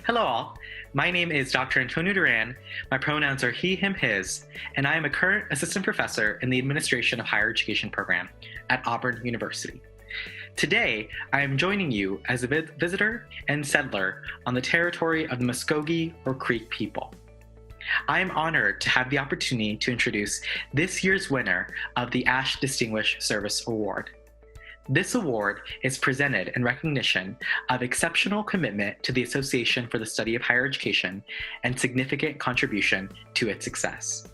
Hello all, my name is Dr. Antonio Duran, my pronouns are he, him, his, and I am a current assistant professor in the Administration of Higher Education program at Auburn University. Today, I am joining you as a visitor and settler on the territory of the Muskogee or Creek people. I am honored to have the opportunity to introduce this year's winner of the ASH Distinguished Service Award. This award is presented in recognition of exceptional commitment to the Association for the Study of Higher Education and significant contribution to its success.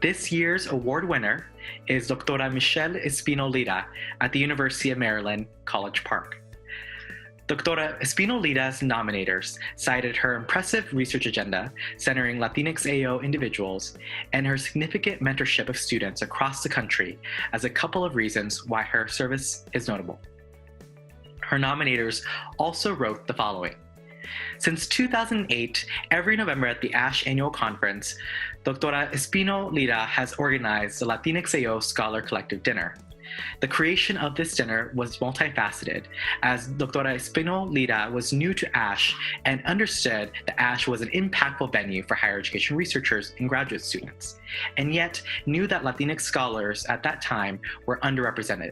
This year's award winner is Dr. Michelle Espino Lira at the University of Maryland, College Park. Dr. Espino Lira's nominators cited her impressive research agenda centering Latinx AO individuals and her significant mentorship of students across the country as a couple of reasons why her service is notable. Her nominators also wrote the following. Since 2008, every November at the ASH Annual Conference, Dr. Espino Lira has organized the Latinx AO Scholar Collective Dinner. The creation of this dinner was multifaceted, as Dr. Espino Lira was new to ASH and understood that ASH was an impactful venue for higher education researchers and graduate students, and yet knew that Latinx scholars at that time were underrepresented.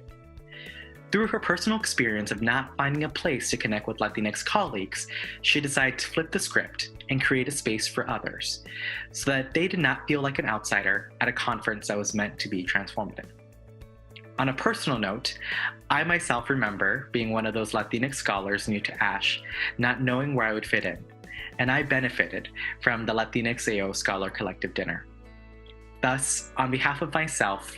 Through her personal experience of not finding a place to connect with Latinx colleagues, she decided to flip the script and create a space for others, so that they did not feel like an outsider at a conference that was meant to be transformative. On a personal note, I myself remember being one of those Latinx scholars new to ASH, not knowing where I would fit in, and I benefited from the Latinx AO Scholar Collective Dinner. Thus, on behalf of myself,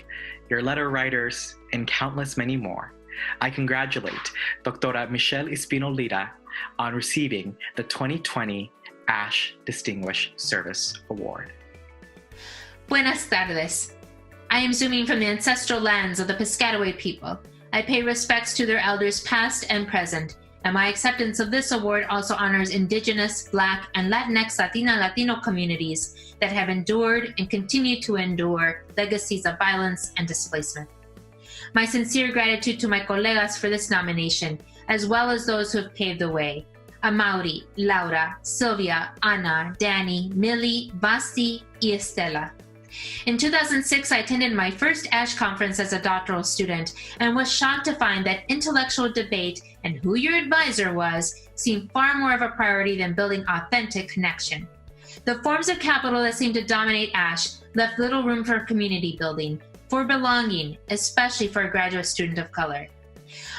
your letter writers, and countless many more, I congratulate Dr. Michelle Espino Lira on receiving the 2020 ASH Distinguished Service Award. Buenas tardes. I am zooming from the ancestral lands of the Piscataway people. I pay respects to their elders past and present, and my acceptance of this award also honors Indigenous, Black, and Latinx Latino communities that have endured and continue to endure legacies of violence and displacement. My sincere gratitude to my colegas for this nomination, as well as those who have paved the way. Amaury, Laura, Sylvia, Ana, Danny, Millie, Basti, y Estela. In 2006, I attended my first ASH conference as a doctoral student and was shocked to find that intellectual debate and who your advisor was seemed far more of a priority than building authentic connection. The forms of capital that seemed to dominate ASH left little room for community building, for belonging, especially for a graduate student of color.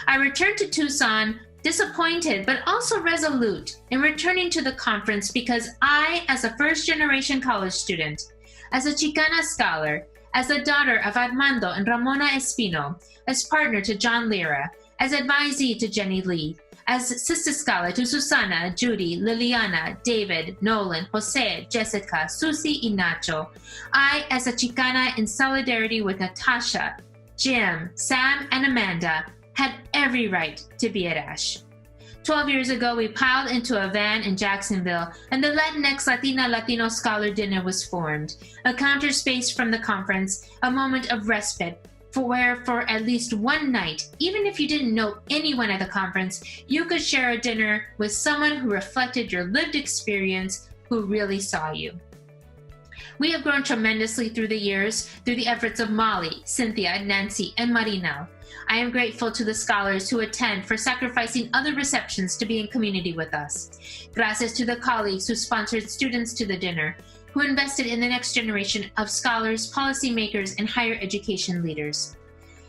I returned to Tucson disappointed, but also resolute in returning to the conference because I, as a first-generation college student, as a Chicana scholar, as the daughter of Armando and Ramona Espino, as partner to John Lira, as advisee to Jenny Lee, as sister scholar to Susana, Judy, Liliana, David, Nolan, Jose, Jessica, Susie, and Nacho, I, as a Chicana in solidarity with Natasha, Jim, Sam, and Amanda, had every right to be at ASH. 12 years ago, we piled into a van in Jacksonville, and the Latinx Latino Scholar Dinner was formed, a counter space from the conference, a moment of respite, where for at least one night, even if you didn't know anyone at the conference, you could share a dinner with someone who reflected your lived experience, who really saw you. We have grown tremendously through the years, through the efforts of Molly, Cynthia, Nancy, and Marina. I am grateful to the scholars who attend for sacrificing other receptions to be in community with us. Gracias to the colleagues who sponsored students to the dinner, who invested in the next generation of scholars, policymakers, and higher education leaders.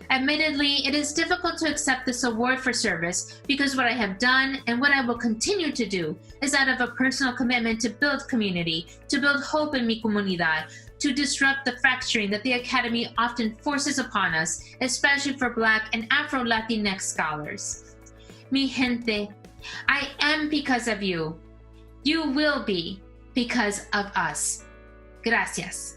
Admittedly, it is difficult to accept this award for service because what I have done and what I will continue to do is out of a personal commitment to build community, to build hope in mi comunidad, to disrupt the fracturing that the Academy often forces upon us, especially for Black and Afro-Latinx scholars. Mi gente, I am because of you. You will be because of us. Gracias.